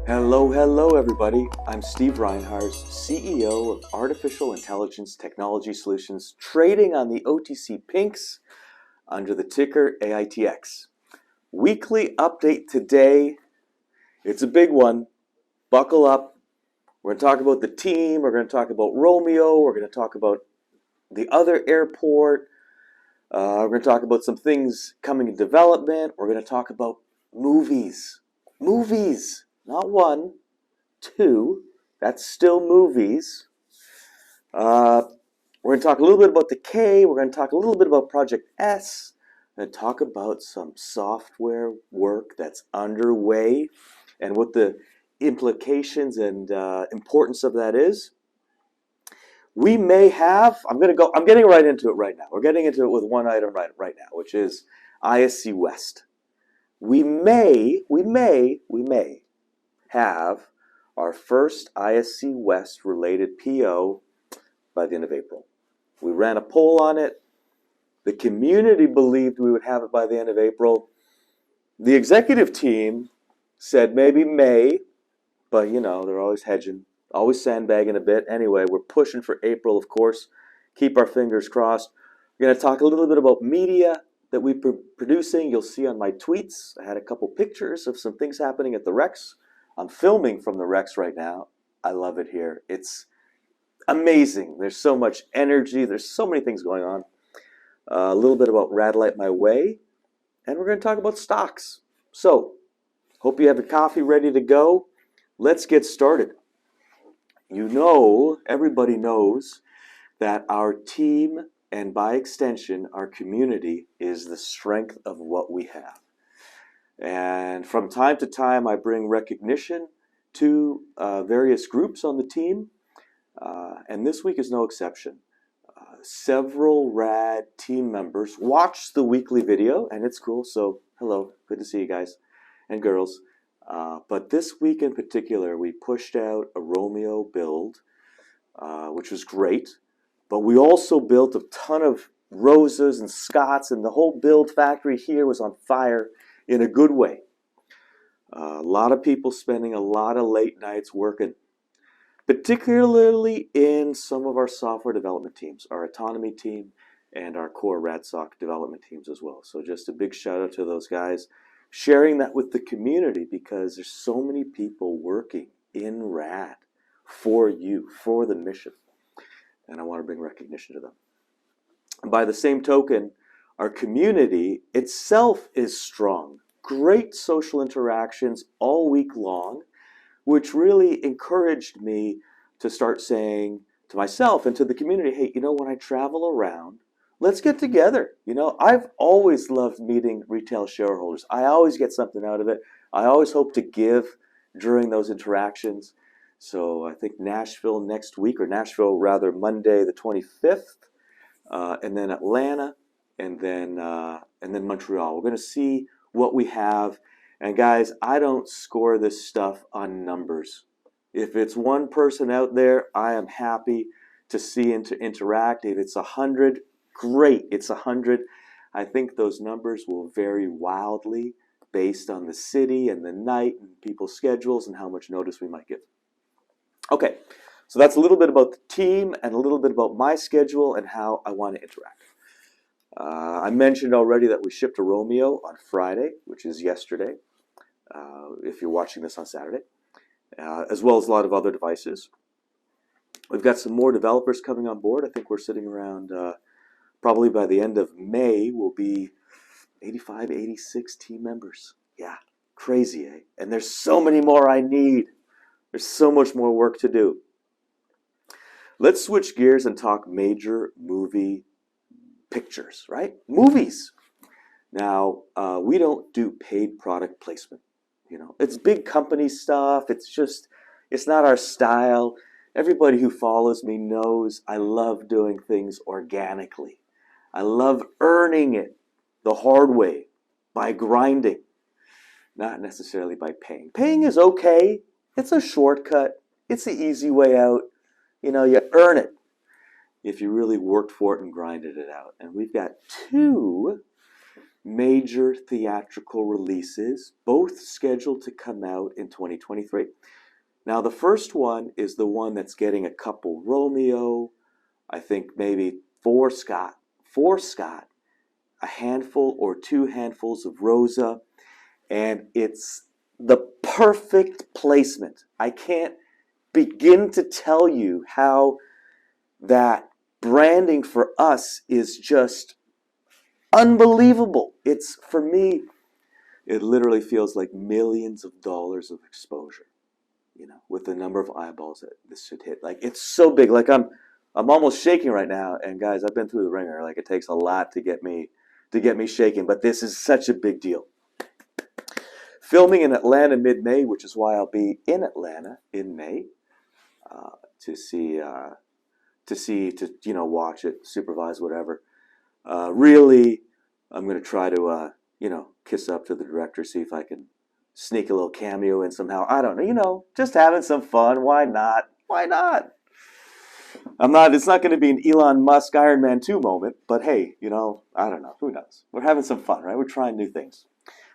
Hello, everybody. I'm Steve Reinharz, CEO of Artificial Intelligence Technology Solutions, trading on the OTC Pinks under the ticker AITX. Weekly update today. It's a big one. Buckle up. We're going to talk about the team. We're going to talk about Romeo. We're going to talk about the other airport. We're going to talk about some things coming in development. We're going to talk about movies. Movies. Not one. Two, that's still movies. We're going to talk a little bit about the K. We're going to talk a little bit about Project S. We're going to talk about some software work that's underway and what the implications and importance of that is. We may have, I'm getting right into it right now. We're getting into it with one item right now, which is ISC West. We may have our first ISC West related PO by the end of April. We ran a poll on it. The community believed we would have it by the end of April. The executive team said maybe May, but they're always hedging, always sandbagging a bit. Anyway, we're pushing for April, of course. Keep our fingers crossed. We're going to talk a little bit about media that we're producing. You'll see on my tweets. I had a couple pictures of some things happening at the Rex. I'm filming from the Rex right now. I love it here. It's amazing. There's so much energy. There's so many things going on. A little bit about Radlight My Way. And we're going to talk about stocks. So, hope you have your coffee ready to go. Let's get started. Everybody knows that our team, and by extension, our community, is the strength of what we have. And from time to time, I bring recognition to various groups on the team. And this week is no exception. Several rad team members watched the weekly video, and it's cool. So, hello. Good to see you guys and girls. But this week in particular, we pushed out a Romeo build, which was great. But we also built a ton of Roses and Scotts, and the whole build factory here was on fire. In a good way. A lot of people spending a lot of late nights working, particularly in some of our software development teams, our autonomy team and our core RadSoc development teams as well. So just a big shout out to those guys, sharing that with the community because there's so many people working in Rad for you, for the mission. And I want to bring recognition to them. And by the same token, our community itself is strong. Great social interactions all week long, which really encouraged me to start saying to myself and to the community, hey, when I travel around, let's get together. I've always loved meeting retail shareholders. I always get something out of it. I always hope to give during those interactions. So I think Nashville next week, or Nashville rather Monday the 25th, and then Atlanta. And then Montreal. We're going to see what we have. And guys, I don't score this stuff on numbers. If it's one person out there, I am happy to see and to interact. If it's 100, great. It's 100. I think those numbers will vary wildly based on the city and the night and people's schedules and how much notice we might give. Okay, so that's a little bit about the team and a little bit about my schedule and how I want to interact. I mentioned already that we shipped a Romeo on Friday, which is yesterday, if you're watching this on Saturday, as well as a lot of other devices. We've got some more developers coming on board. I think we're sitting around, probably by the end of May, we'll be 85, 86 team members. Yeah, crazy, eh? And there's so many more I need. There's so much more work to do. Let's switch gears and talk major movie pictures, right? Movies. Now, we don't do paid product placement. It's big company stuff. It's not our style. Everybody who follows me knows I love doing things organically. I love earning it the hard way by grinding, not necessarily by paying. Paying is okay. It's a shortcut. It's the easy way out. You earn it if you really worked for it and grinded it out. And we've got two major theatrical releases, both scheduled to come out in 2023. Now, the first one is the one that's getting a couple Romeo, I think maybe four Scott, a handful or two handfuls of Rosa, and it's the perfect placement. I can't begin to tell you how that branding for us is just unbelievable. It's, for me, it literally feels like millions of dollars of exposure, with the number of eyeballs that this should hit. Like, it's so big. Like, I'm almost shaking right now. And guys, I've been through the ringer. Like, it takes a lot to get me shaking, but this is such a big deal. Filming in Atlanta mid-May, which is why I'll be in Atlanta in May to watch it, supervise, whatever. Really, I'm going to try to kiss up to the director, see if I can sneak a little cameo in somehow. I don't know, just having some fun. Why not? It's not going to be an Elon Musk Iron Man 2 moment, but hey, I don't know. Who knows? We're having some fun, right? We're trying new things.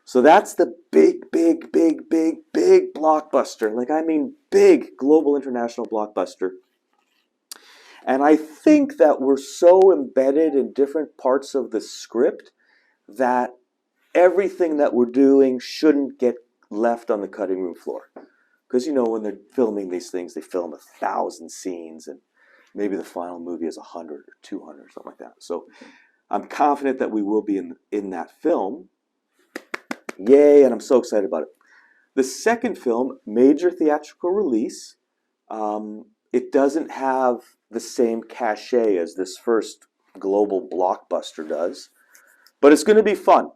So that's the big blockbuster. Like, I mean, big global international blockbuster. And I think that we're so embedded in different parts of the script that everything that we're doing shouldn't get left on the cutting room floor. Because, when they're filming these things, they film 1,000 scenes, and maybe the final movie is 100 or 200 or something like that. So I'm confident that we will be in that film. Yay, and I'm so excited about it. The second film, major theatrical release, it doesn't have the same cachet as this first global blockbuster does, but it's going to be fun.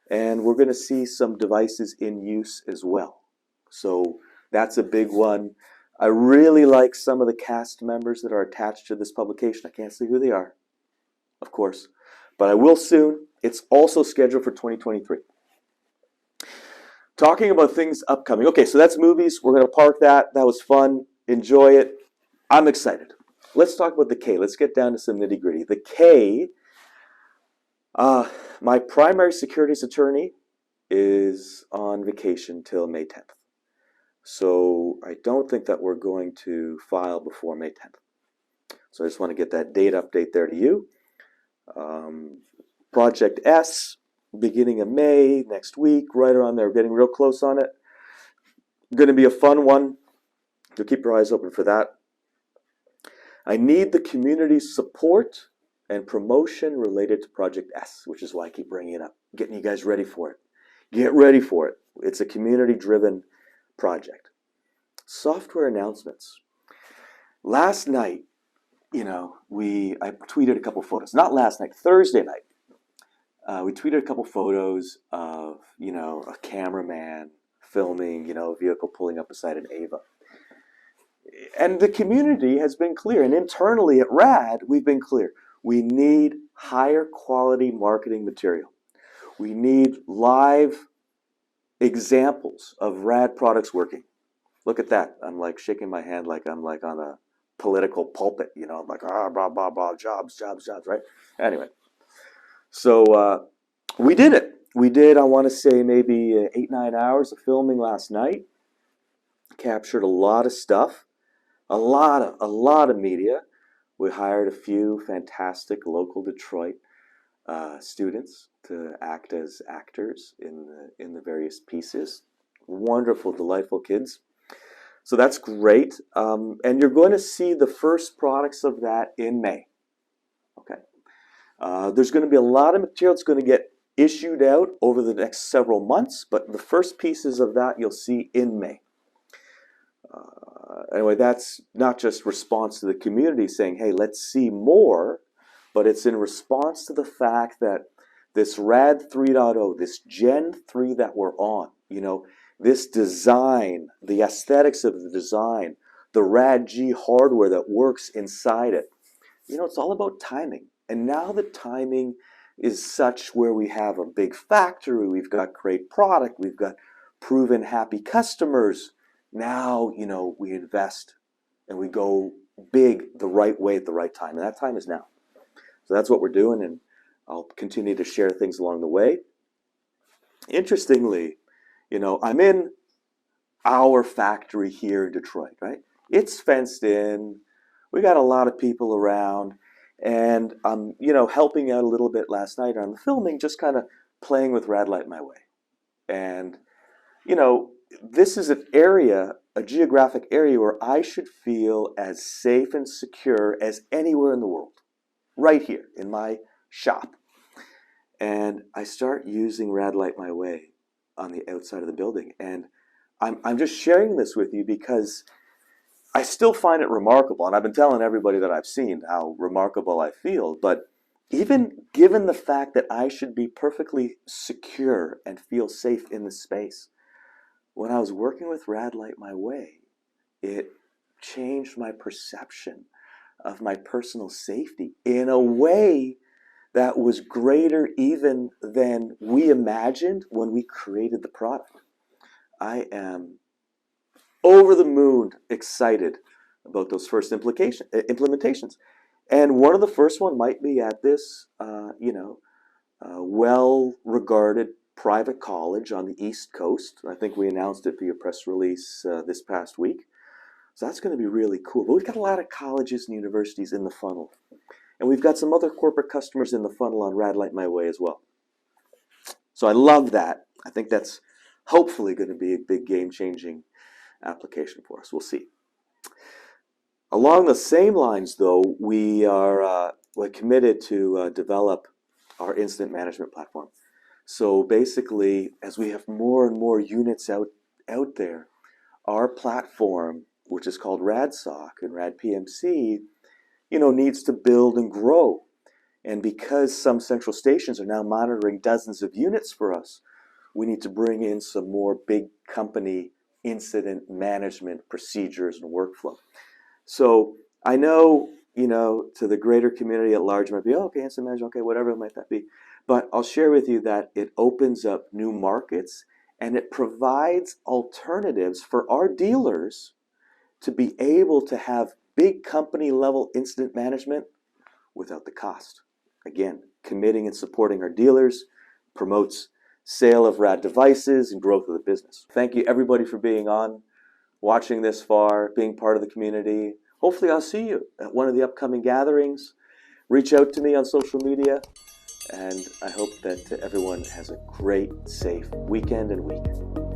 And we're going to see some devices in use as well. So that's a big one. I really like some of the cast members that are attached to this publication. I can't say who they are, of course, but I will soon. It's also scheduled for 2023. Talking about things upcoming. Okay, so that's movies. We're going to park that. That was fun. Enjoy it. I'm excited. Let's talk about the K. Let's get down to some nitty gritty. The K, my primary securities attorney is on vacation till May 10th. So I don't think that we're going to file before May 10th. So I just want to get that date update there to you. Project S, beginning of May, next week, right around there. We're getting real close on it. Going to be a fun one. So keep your eyes open for that. I need the community's support and promotion related to Project S, which is why I keep bringing it up, getting you guys ready for it. Get ready for it. It's a community-driven project. Software announcements. Last night, I tweeted a couple photos. Not last night, Thursday night. We tweeted a couple photos of, a cameraman filming, a vehicle pulling up beside an Ava. And the community has been clear. And internally at RAD, we've been clear. We need higher quality marketing material. We need live examples of RAD products working. Look at that. I'm like shaking my hand like I'm like on a political pulpit. I'm like, blah, blah, blah, jobs, right? Anyway. So we did it. We did, I want to say, maybe 8-9 hours of filming last night. Captured a lot of stuff, a lot of media. We hired a few fantastic local Detroit students to act as actors in the various pieces. Wonderful, delightful kids. So that's great. And you're going to see the first products of that in May. Okay. There's going to be a lot of material that's going to get issued out over the next several months, but the first pieces of that you'll see in May. Anyway, that's not just response to the community saying, hey, let's see more, but it's in response to the fact that this RAD 3.0, this Gen 3 that we're on, this design, the aesthetics of the design, the RAD G hardware that works inside it, it's all about timing. And now the timing is such where we have a big factory, we've got great product, we've got proven happy customers. Now, we invest and we go big the right way at the right time. And that time is now. So that's what we're doing, and I'll continue to share things along the way. Interestingly, I'm in our factory here in Detroit, right? It's fenced in. We got a lot of people around, and I'm, helping out a little bit last night on the filming, just kind of playing with Rad Light My Way. And, you know, this is an area, a geographic area where I should feel as safe and secure as anywhere in the world, right here in my shop. And I start using Rad Light My Way on the outside of the building. And I'm just sharing this with you because I still find it remarkable. And I've been telling everybody that I've seen how remarkable I feel. But even given the fact that I should be perfectly secure and feel safe in this space, when I was working with Rad Light My Way, it changed my perception of my personal safety in a way that was greater even than we imagined when we created the product. I am over the moon excited about those first implementations. And one of the first one might be at this, well-regarded private college on the East Coast. I think we announced it via press release this past week. So that's going to be really cool. But we've got a lot of colleges and universities in the funnel. And we've got some other corporate customers in the funnel on Rad Light My Way as well. So I love that. I think that's hopefully going to be a big game-changing application for us. We'll see. Along the same lines, though, we're committed to develop our incident management platform. So basically, as we have more and more units out there, our platform, which is called RadSoc and RadPMC, needs to build and grow. And because some central stations are now monitoring dozens of units for us, we need to bring in some more big company incident management procedures and workflow. So I know, to the greater community at large, it might be, oh, okay, incident management, okay, whatever might that be. But I'll share with you that it opens up new markets and it provides alternatives for our dealers to be able to have big company level incident management without the cost. Again, committing and supporting our dealers promotes sale of Rad devices and growth of the business. Thank you everybody for being on, watching this far, being part of the community. Hopefully I'll see you at one of the upcoming gatherings. Reach out to me on social media, and I hope that everyone has a great, safe weekend and week.